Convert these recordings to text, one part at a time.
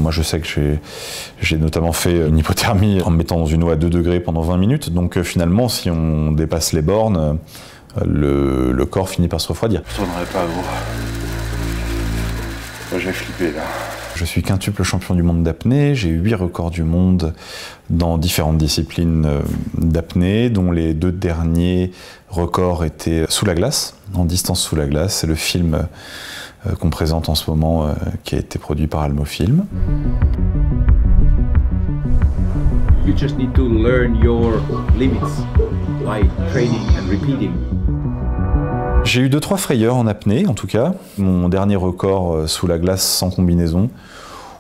Moi je sais que j'ai notamment fait une hypothermie en me mettant dans une eau à 2 degrés pendant 20 minutes. Donc finalement, si on dépasse les bornes, le corps finit par se refroidir. Je tournerai pas, gros. Moi, j'ai flippé là. Je suis quintuple champion du monde d'apnée, j'ai 8 records du monde dans différentes disciplines d'apnée, dont les 2 derniers records étaient sous la glace, en distance sous la glace. C'est le film qu'on présente en ce moment, qui a été produit par Almofilm. You just need to learn your limits by training and repeating. J'ai eu 2-3 frayeurs en apnée, en tout cas. Mon dernier record sous la glace sans combinaison,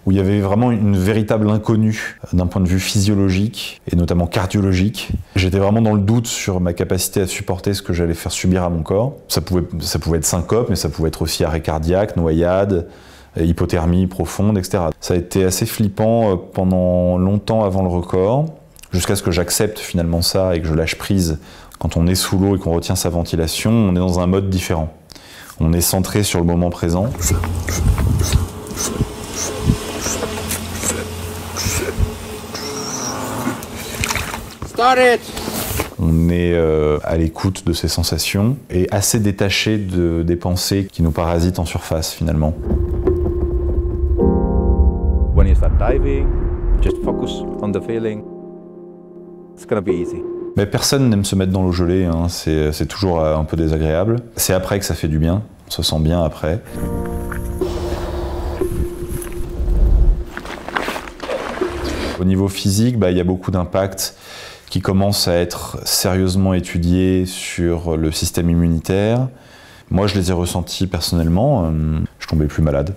où il y avait vraiment une véritable inconnue d'un point de vue physiologique et notamment cardiologique. J'étais vraiment dans le doute sur ma capacité à supporter ce que j'allais faire subir à mon corps. Ça pouvait être syncope, mais ça pouvait être aussi arrêt cardiaque, noyade, hypothermie profonde, etc. Ça a été assez flippant pendant longtemps avant le record, jusqu'à ce que j'accepte finalement ça et que je lâche prise. Quand on est sous l'eau et qu'on retient sa ventilation, on est dans un mode différent. On est centré sur le moment présent. Start it! On est à l'écoute de ses sensations et assez détaché des pensées qui nous parasitent en surface finalement. When you start diving, just focus on the feeling. It's gonna be easy. Mais personne n'aime se mettre dans l'eau gelée, hein. C'est toujours un peu désagréable. C'est après que ça fait du bien, on se sent bien après. Au niveau physique, il y a beaucoup d'impacts qui commencent à être sérieusement étudiés sur le système immunitaire. Moi, je les ai ressentis personnellement. Je tombais plus malade,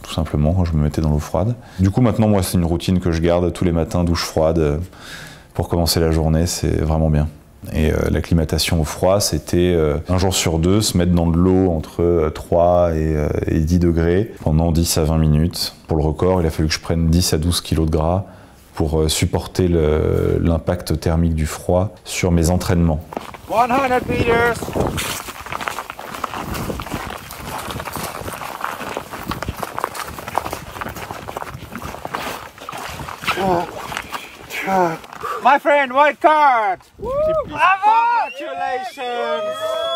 tout simplement, quand je me mettais dans l'eau froide. Du coup, maintenant, moi, c'est une routine que je garde tous les matins, douche froide. Pour commencer la journée, c'est vraiment bien. Et l'acclimatation au froid, c'était un jour sur 2, se mettre dans de l'eau entre 3 et 10 degrés pendant 10 à 20 minutes. Pour le record, il a fallu que je prenne 10 à 12 kilos de gras pour supporter l'impact thermique du froid sur mes entraînements. 100 meters! My friend, white card! Bravo! Congratulations!